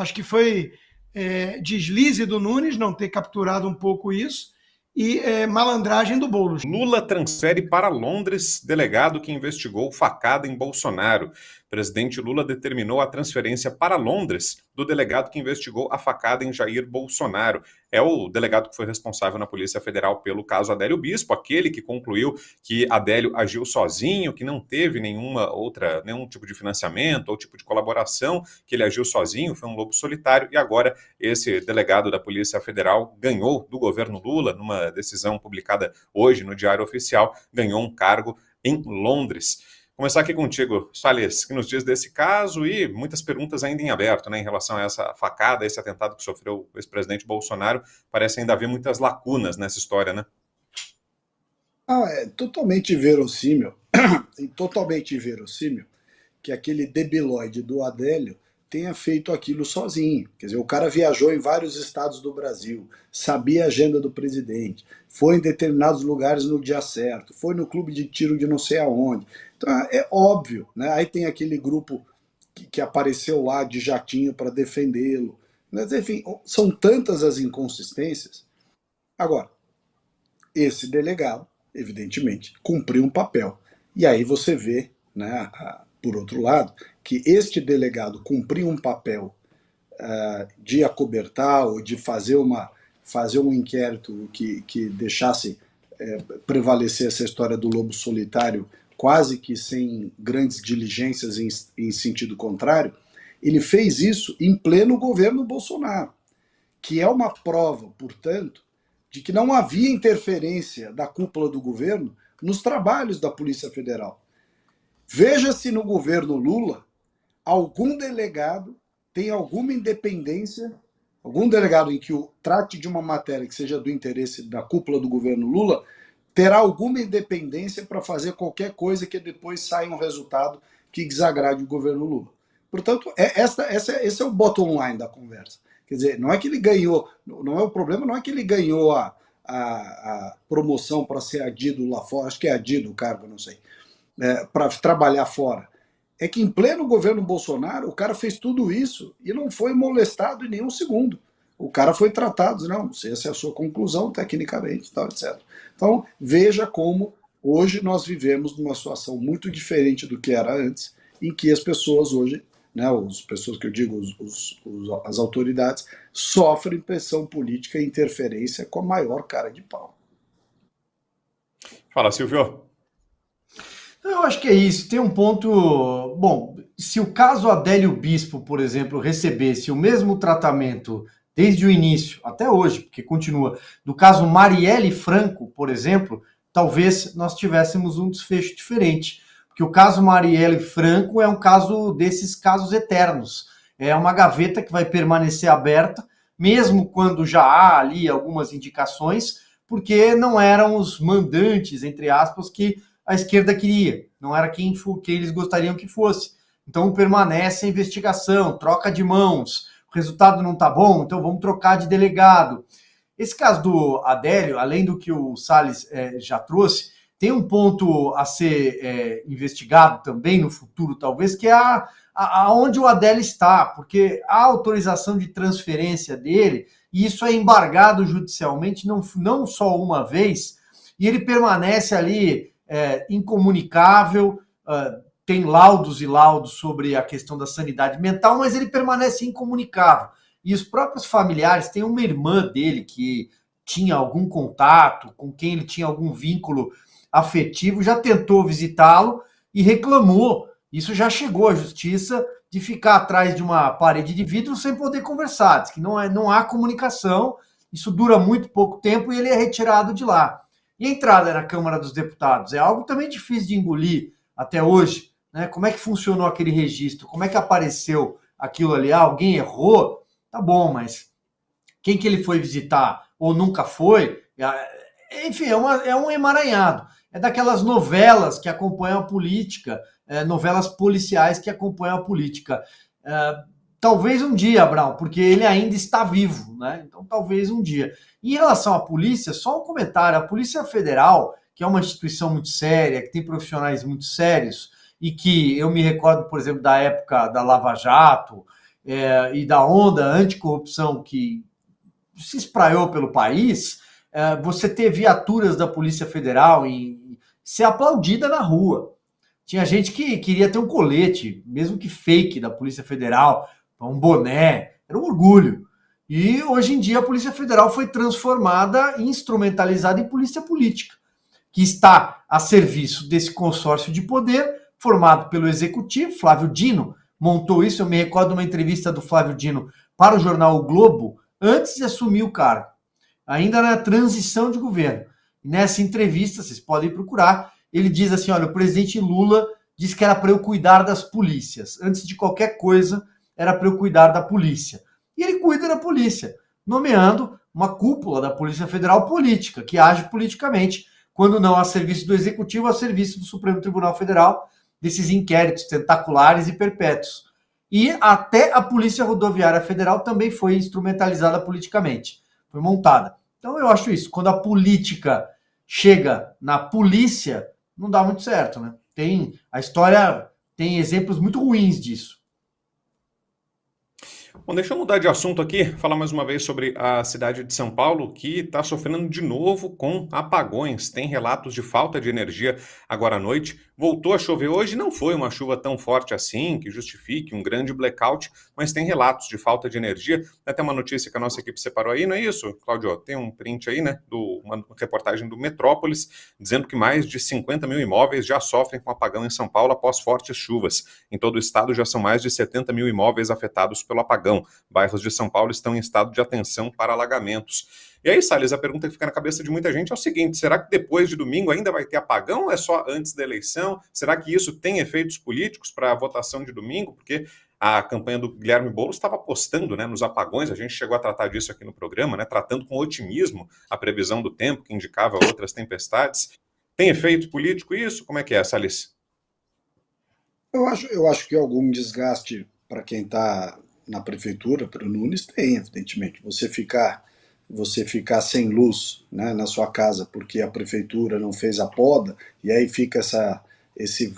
Acho que foi deslize do Nunes não ter capturado um pouco isso e malandragem do Boulos. Lula transfere para Londres delegado que investigou facada em Bolsonaro. Presidente Lula determinou a transferência para Londres do delegado que investigou a facada em Jair Bolsonaro. É o delegado que foi responsável na Polícia Federal pelo caso Adélio Bispo, aquele que concluiu que Adélio agiu sozinho, que não teve nenhum tipo de financiamento ou tipo de colaboração, que ele agiu sozinho, foi um lobo solitário, e agora esse delegado da Polícia Federal ganhou do governo Lula, numa decisão publicada hoje no Diário Oficial, ganhou um cargo em Londres. Começar aqui contigo, Salles, que nos diz desse caso e muitas perguntas ainda em aberto, né, em relação a essa facada, esse atentado que sofreu o ex-presidente Bolsonaro. Parece ainda haver muitas lacunas nessa história, né? É totalmente verossímil, e totalmente verossímil que aquele debilóide do Adélio tenha feito aquilo sozinho. Quer dizer, o cara viajou em vários estados do Brasil, sabia a agenda do presidente, foi em determinados lugares no dia certo, foi no clube de tiro de não sei aonde. Então é óbvio, né? Aí tem aquele grupo que apareceu lá de jatinho para defendê-lo. Mas, enfim, são tantas as inconsistências. Agora, esse delegado, evidentemente, cumpriu um papel. E aí você vê, né, por outro lado, que este delegado cumpriu um papel de acobertar ou de fazer um inquérito que deixasse prevalecer essa história do lobo solitário quase que sem grandes diligências em sentido contrário. Ele fez isso em pleno governo Bolsonaro, que é uma prova, portanto, de que não havia interferência da cúpula do governo nos trabalhos da Polícia Federal. Veja se no governo Lula algum delegado tem alguma independência, algum delegado em que trate de uma matéria que seja do interesse da cúpula do governo Lula, terá alguma independência para fazer qualquer coisa que depois saia um resultado que desagrade o governo Lula. Portanto, esse é o bottom line da conversa. Quer dizer, não é que ele ganhou, não é o problema, não é que ele ganhou a promoção para ser adido lá fora, acho que é adido o cargo, não sei, para trabalhar fora. É que em pleno governo Bolsonaro, o cara fez tudo isso e não foi molestado em nenhum segundo. O cara foi tratado, não, essa é a sua conclusão, tecnicamente, tal, etc. Então, veja como hoje nós vivemos numa situação muito diferente do que era antes, em que as pessoas hoje, né, as pessoas que eu digo, as autoridades, sofrem pressão política e interferência com a maior cara de pau. Fala, Silvio. Eu acho que é isso. Tem um ponto. Bom, se o caso Adélio Bispo, por exemplo, recebesse o mesmo tratamento desde o início até hoje, porque continua, do caso Marielle Franco, por exemplo, talvez nós tivéssemos um desfecho diferente. Porque o caso Marielle Franco é um caso desses casos eternos. É uma gaveta que vai permanecer aberta, mesmo quando já há ali algumas indicações, porque não eram os mandantes, entre aspas, que a esquerda queria, não era quem eles gostariam que fosse. Então permanece a investigação, troca de mãos, o resultado não está bom, então vamos trocar de delegado. Esse caso do Adélio, além do que o Salles já trouxe, tem um ponto a ser investigado também no futuro, talvez, que é aonde o Adélio está, porque a autorização de transferência dele, e isso é embargado judicialmente não só uma vez, e ele permanece ali incomunicável, tem laudos e laudos sobre a questão da sanidade mental, mas ele permanece incomunicável. E os próprios familiares, tem uma irmã dele que tinha algum contato, com quem ele tinha algum vínculo afetivo, já tentou visitá-lo e reclamou. Isso já chegou à justiça de ficar atrás de uma parede de vidro sem poder conversar. Diz que não há comunicação, isso dura muito pouco tempo e ele é retirado de lá. E a entrada na Câmara dos Deputados é algo também difícil de engolir até hoje, né? Como é que funcionou aquele registro? Como é que apareceu aquilo ali? Alguém errou? Tá bom, mas quem que ele foi visitar ou nunca foi? Enfim, é um emaranhado. É daquelas novelas que acompanham a política, novelas policiais que acompanham a política. Talvez um dia, Abraão, porque ele ainda está vivo, né? Então talvez um dia. Em relação à polícia, só um comentário. A Polícia Federal, que é uma instituição muito séria, que tem profissionais muito sérios, e que eu me recordo, por exemplo, da época da Lava Jato, e da onda anticorrupção que se espraiou pelo país, você ter viaturas da Polícia Federal e ser aplaudida na rua. Tinha gente que queria ter um colete, mesmo que fake, da Polícia Federal, um boné, era um orgulho. E hoje em dia a Polícia Federal foi transformada e instrumentalizada em polícia política, que está a serviço desse consórcio de poder formado pelo executivo. Flávio Dino montou isso. Eu me recordo de uma entrevista do Flávio Dino para o jornal O Globo, antes de assumir o cargo, ainda na transição de governo. Nessa entrevista, vocês podem procurar, ele diz assim, olha, o presidente Lula disse que era para eu cuidar das polícias. Antes de qualquer coisa, era para eu cuidar da polícia. E ele cuida da polícia, nomeando uma cúpula da Polícia Federal política, que age politicamente, quando não a serviço do Executivo, a serviço do Supremo Tribunal Federal, desses inquéritos tentaculares e perpétuos. E até a Polícia Rodoviária Federal também foi instrumentalizada politicamente, foi montada. Então eu acho isso, quando a política chega na polícia, não dá muito certo, né? A história tem exemplos muito ruins disso. Bom, deixa eu mudar de assunto aqui, falar mais uma vez sobre a cidade de São Paulo, que está sofrendo de novo com apagões. Tem relatos de falta de energia agora à noite. Voltou a chover hoje, não foi uma chuva tão forte assim, que justifique um grande blackout, mas tem relatos de falta de energia. Até uma notícia que a nossa equipe separou aí, não é isso, Cláudio? Tem um print aí, né, uma reportagem do Metrópolis, dizendo que mais de 50 mil imóveis já sofrem com apagão em São Paulo após fortes chuvas. Em todo o estado já são mais de 70 mil imóveis afetados pelo apagão. Bairros de São Paulo estão em estado de atenção para alagamentos. E aí, Salles, a pergunta que fica na cabeça de muita gente é o seguinte: será que depois de domingo ainda vai ter apagão ou é só antes da eleição? Será que isso tem efeitos políticos para a votação de domingo? Porque a campanha do Guilherme Boulos estava apostando, né, nos apagões, a gente chegou a tratar disso aqui no programa, né, tratando com otimismo a previsão do tempo, que indicava outras tempestades. Tem efeito político isso? Como é que é, Salles? Eu acho que algum desgaste para quem está na prefeitura, para o Nunes, tem, evidentemente. Você ficar sem luz, né, na sua casa porque a prefeitura não fez a poda, e aí fica esse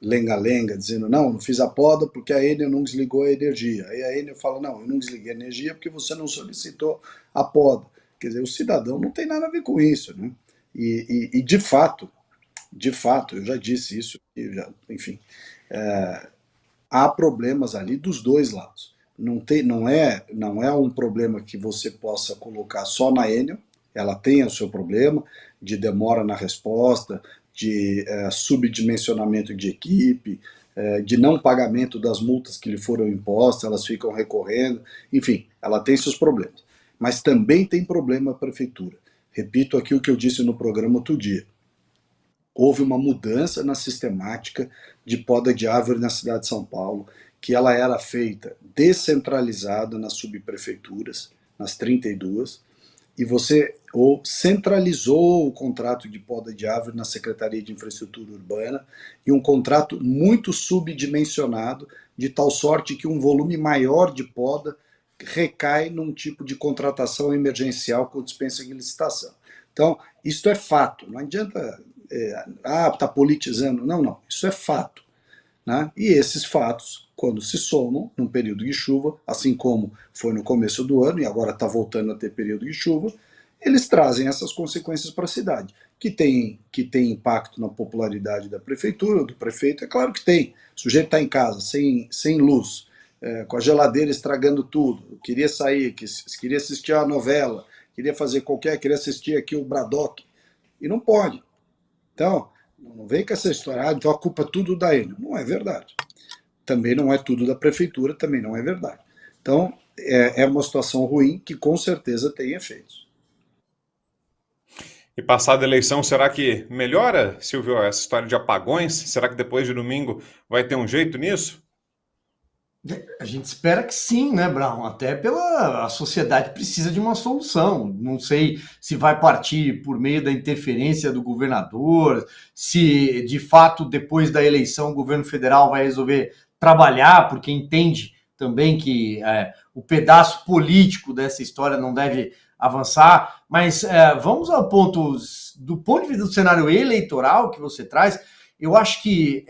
lenga-lenga dizendo, não fiz a poda porque a Enel não desligou a energia. Aí a Enel fala, não, eu não desliguei a energia porque você não solicitou a poda. Quer dizer, o cidadão não tem nada a ver com isso, né? E de fato, eu já disse isso, enfim, há problemas ali dos dois lados. Não é um problema que você possa colocar só na Enel, ela tem o seu problema de demora na resposta, de subdimensionamento de equipe, de não pagamento das multas que lhe foram impostas, elas ficam recorrendo, enfim, ela tem seus problemas. Mas também tem problema a prefeitura. Repito aqui o que eu disse no programa outro dia. Houve uma mudança na sistemática de poda de árvore na cidade de São Paulo, que ela era feita descentralizada nas subprefeituras, nas 32, e você centralizou o contrato de poda de árvore na Secretaria de Infraestrutura Urbana, e um contrato muito subdimensionado, de tal sorte que um volume maior de poda recai num tipo de contratação emergencial com dispensa de licitação. Então, isso é fato, não adianta está politizando. Não, isso é fato. Né? E esses fatos, quando se somam num período de chuva, assim como foi no começo do ano e agora está voltando a ter período de chuva, eles trazem essas consequências para a cidade, que tem impacto na popularidade da prefeitura, do prefeito, é claro que tem. O sujeito está em casa, sem luz, com a geladeira estragando tudo, queria sair, queria assistir a novela, queria assistir aqui o Braddock, e não pode. Então, não vem com essa história, então a culpa é tudo da Enel. Não é verdade. Também não é tudo da prefeitura, também não é verdade. Então, é uma situação ruim que com certeza tem efeitos. E passada a eleição, será que melhora, Silvio, essa história de apagões? Será que depois de domingo vai ter um jeito nisso? A gente espera que sim, né, Brown? Até a sociedade precisa de uma solução. Não sei se vai partir por meio da interferência do governador, se de fato depois da eleição o governo federal vai resolver trabalhar, porque entende também que o pedaço político dessa história não deve avançar. Mas vamos ao ponto, do ponto de vista do cenário eleitoral que você traz, eu acho que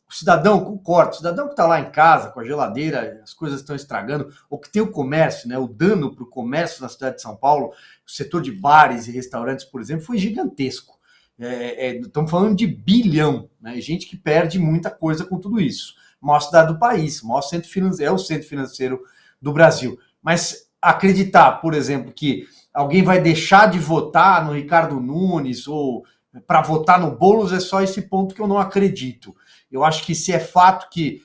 O cidadão com corte, o cidadão que está lá em casa com a geladeira, as coisas estão estragando, ou que tem o comércio, né? O dano para o comércio na cidade de São Paulo, o setor de bares e restaurantes, por exemplo, foi gigantesco. Estamos falando de bilhão, né? Gente que perde muita coisa com tudo isso. Maior cidade do país, maior centro financeiro, é o centro financeiro do Brasil. Mas acreditar, por exemplo, que alguém vai deixar de votar no Ricardo Nunes ou para votar no Boulos, é só esse ponto que eu não acredito. Eu acho que se é fato que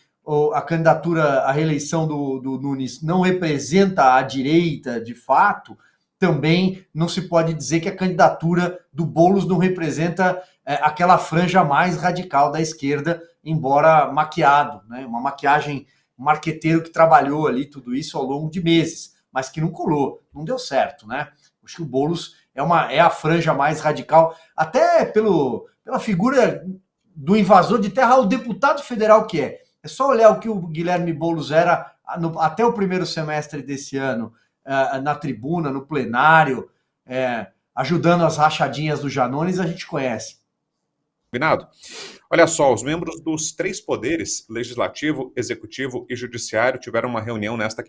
a candidatura à reeleição do Nunes não representa a direita de fato, também não se pode dizer que a candidatura do Boulos não representa aquela franja mais radical da esquerda, embora maquiado, né? Uma maquiagem, um marqueteiro que trabalhou ali tudo isso ao longo de meses, mas que não colou, não deu certo, né? Acho que o Boulos é a franja mais radical, até pela figura do invasor de terra, o deputado federal que é. É só olhar o que o Guilherme Boulos era até o primeiro semestre desse ano, na tribuna, no plenário, ajudando as rachadinhas do Janones, a gente conhece. Combinado? Olha só, os membros dos 3 poderes, legislativo, executivo e judiciário, tiveram uma reunião nesta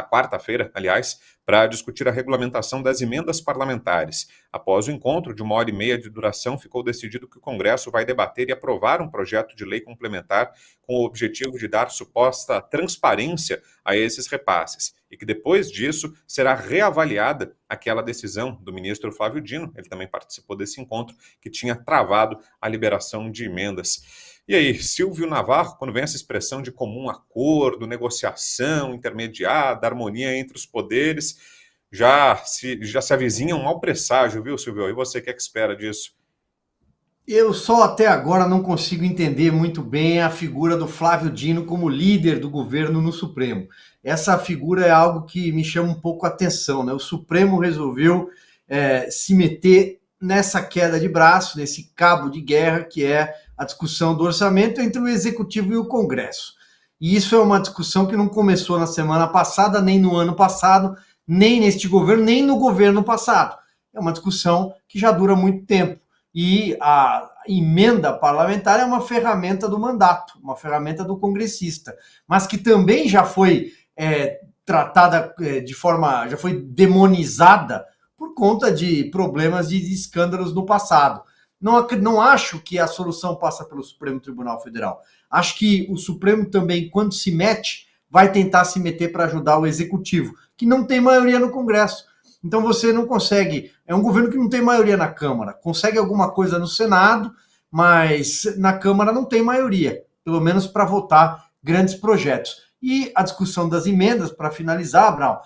quarta-feira, aliás, para discutir a regulamentação das emendas parlamentares. Após o encontro de 1h30 de duração, ficou decidido que o Congresso vai debater e aprovar um projeto de lei complementar com o objetivo de dar suposta transparência a esses repasses, e que depois disso será reavaliada aquela decisão do ministro Flávio Dino, ele também participou desse encontro, que tinha travado a liberação de emendas. E aí, Silvio Navarro, quando vem essa expressão de comum acordo, negociação intermediada, harmonia entre os poderes, já se avizinha um mau presságio, viu, Silvio? E você, o que é que espera disso? Eu só até agora não consigo entender muito bem a figura do Flávio Dino como líder do governo no Supremo. Essa figura é algo que me chama um pouco a atenção, né? O Supremo resolveu se meter nessa queda de braço, nesse cabo de guerra que é a discussão do orçamento entre o Executivo e o Congresso. E isso é uma discussão que não começou na semana passada, nem no ano passado, nem neste governo, nem no governo passado. É uma discussão que já dura muito tempo. E a emenda parlamentar é uma ferramenta do mandato, uma ferramenta do congressista, mas que também já foi tratada já foi demonizada por conta de problemas de escândalos no passado. Não acho que a solução passa pelo Supremo Tribunal Federal. Acho que o Supremo também, quando se mete, vai tentar se meter para ajudar o Executivo, que não tem maioria no Congresso. Então você não consegue, é um governo que não tem maioria na Câmara, consegue alguma coisa no Senado, mas na Câmara não tem maioria, pelo menos para votar grandes projetos. E a discussão das emendas, para finalizar, Abraão,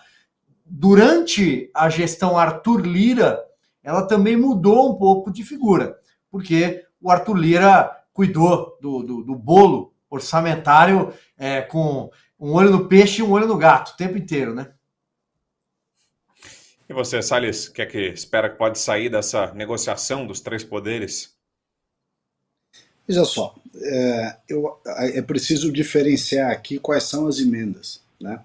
durante a gestão Arthur Lira, ela também mudou um pouco de figura, porque o Arthur Lira cuidou do bolo orçamentário com um olho no peixe e um olho no gato o tempo inteiro, né? E você, Salles, o que é que espera que pode sair dessa negociação dos 3 poderes? Veja só, é preciso diferenciar aqui quais são as emendas, né?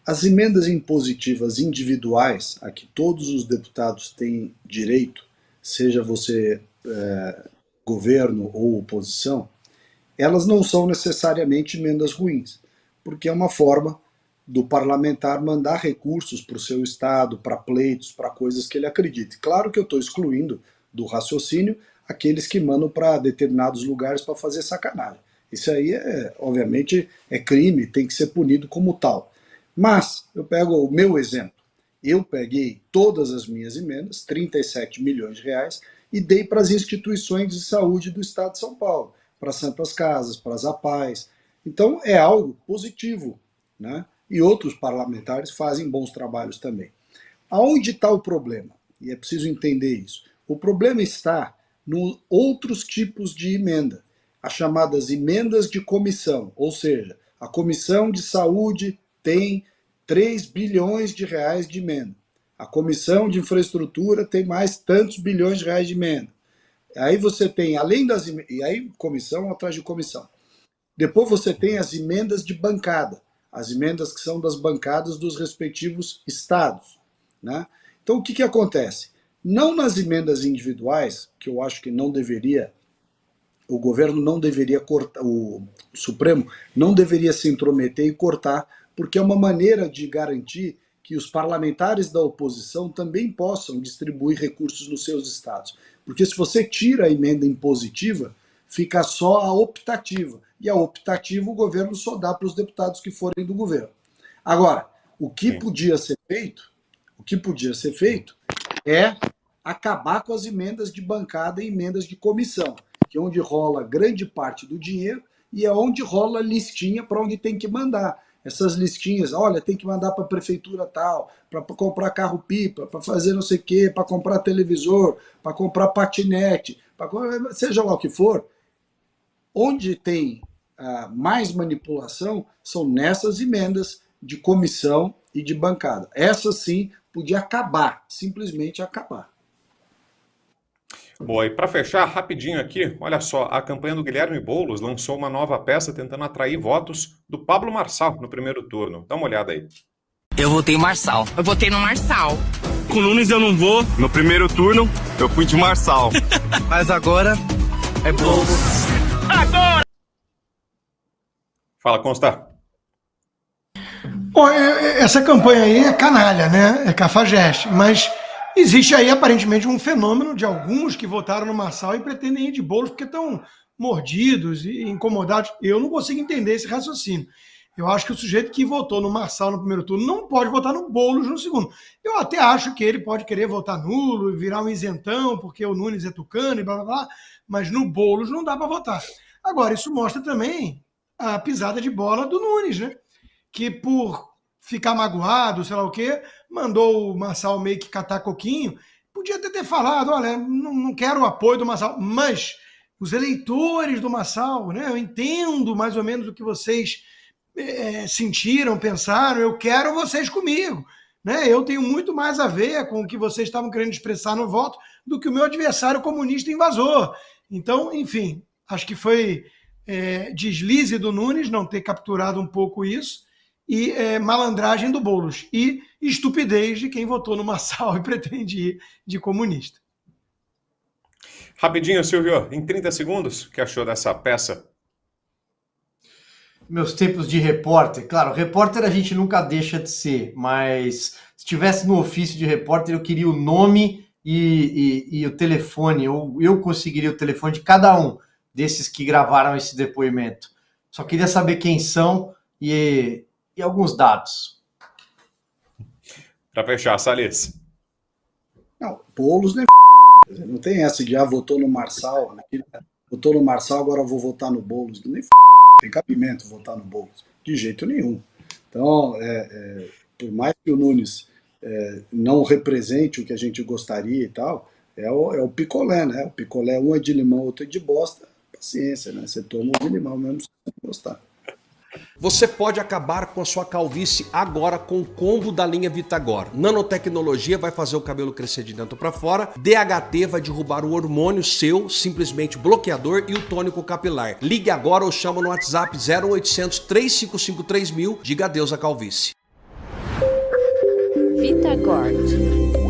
As emendas impositivas individuais, a que todos os deputados têm direito, seja você governo ou oposição, elas não são necessariamente emendas ruins, porque é uma forma do parlamentar mandar recursos para o seu estado, para pleitos, para coisas que ele acredite. Claro que eu estou excluindo do raciocínio aqueles que mandam para determinados lugares para fazer sacanagem. Isso aí, obviamente, é crime, tem que ser punido como tal. Mas, eu pego o meu exemplo. Eu peguei todas as minhas emendas, 37 milhões de reais, e dei para as instituições de saúde do estado de São Paulo, para as Santas Casas, para as APAES. Então, é algo positivo, né? E outros parlamentares fazem bons trabalhos também. Aonde está o problema? E é preciso entender isso. O problema está nos outros tipos de emenda, as chamadas emendas de comissão, ou seja, a Comissão de Saúde tem 3 bilhões de reais de emenda. A Comissão de Infraestrutura tem mais tantos bilhões de reais de emenda. Aí você tem, além das emendas, e aí comissão atrás de comissão. Depois você tem as emendas de bancada, as emendas que são das bancadas dos respectivos estados, né? Então o que acontece? Não nas emendas individuais, que eu acho que não deveria o governo não deveria cortar, o Supremo não deveria se intrometer e cortar, porque é uma maneira de garantir que os parlamentares da oposição também possam distribuir recursos nos seus estados. Porque se você tira a emenda impositiva, fica só a optativa. E a optativa o governo só dá para os deputados que forem do governo. Agora, o que podia ser feito é acabar com as emendas de bancada e emendas de comissão, que é onde rola grande parte do dinheiro e é onde rola listinha para onde tem que mandar. Essas listinhas, olha, tem que mandar para a prefeitura tal, para comprar carro-pipa, para fazer não sei o quê, para comprar televisor, para comprar patinete, seja lá o que for. Onde tem mais manipulação são nessas emendas de comissão e de bancada. Essa sim podia acabar, simplesmente acabar. Boa, e para fechar rapidinho aqui, olha só, a campanha do Guilherme Boulos lançou uma nova peça tentando atrair votos do Pablo Marçal no primeiro turno. Dá uma olhada aí. Eu votei Marçal. Eu votei no Marçal. Com Nunes eu não vou. No primeiro turno, eu fui de Marçal. Mas agora é Boulos. Agora! Fala, Consta. Bom, essa campanha aí é canalha, né? É cafajeste, mas existe aí aparentemente um fenômeno de alguns que votaram no Marçal e pretendem ir de Boulos porque estão mordidos e incomodados. Eu não consigo entender esse raciocínio. Eu acho que o sujeito que votou no Marçal no primeiro turno não pode votar no Boulos no segundo. Eu até acho que ele pode querer votar nulo e virar um isentão porque o Nunes é tucano e blá blá blá, mas no Boulos não dá para votar. Agora, isso mostra também a pisada de bola do Nunes, né? Que por ficar magoado, sei lá o quê, mandou o Marçal meio que catar coquinho. Podia até ter falado, olha, não quero o apoio do Marçal, mas os eleitores do Marçal, né? Eu entendo mais ou menos o que vocês sentiram, pensaram, eu quero vocês comigo. Né? Eu tenho muito mais a ver com o que vocês estavam querendo expressar no voto do que o meu adversário comunista invasor. Então, enfim, acho que foi deslize do Nunes não ter capturado um pouco isso e malandragem do Boulos e estupidez de quem votou no Marçal e pretende ir de comunista. Rapidinho, Silvio, em 30 segundos, o que achou dessa peça? Meus tempos de repórter, claro, repórter a gente nunca deixa de ser, mas se estivesse no ofício de repórter eu queria o nome e o telefone, eu conseguiria o telefone de cada um desses que gravaram esse depoimento. Só queria saber quem são e alguns dados. Para fechar, Salles. Não, Boulos não tem essa de votou no Marçal, votou no Marçal, agora vou votar no Boulos. Nem tem cabimento votar no Boulos, de jeito nenhum. Então, por mais que o Nunes não represente o que a gente gostaria e tal, é o picolé, né? O picolé, um é de limão, outro é de bosta. Paciência, né? Você toma um de limão mesmo se você não gostar. Você pode acabar com a sua calvície agora com o combo da linha Vitagor. Nanotecnologia vai fazer o cabelo crescer de dentro para fora. DHT vai derrubar o hormônio seu, simplesmente bloqueador, e o tônico capilar. Ligue agora ou chama no WhatsApp 0800 355 3000. Diga adeus à calvície. Vitagor.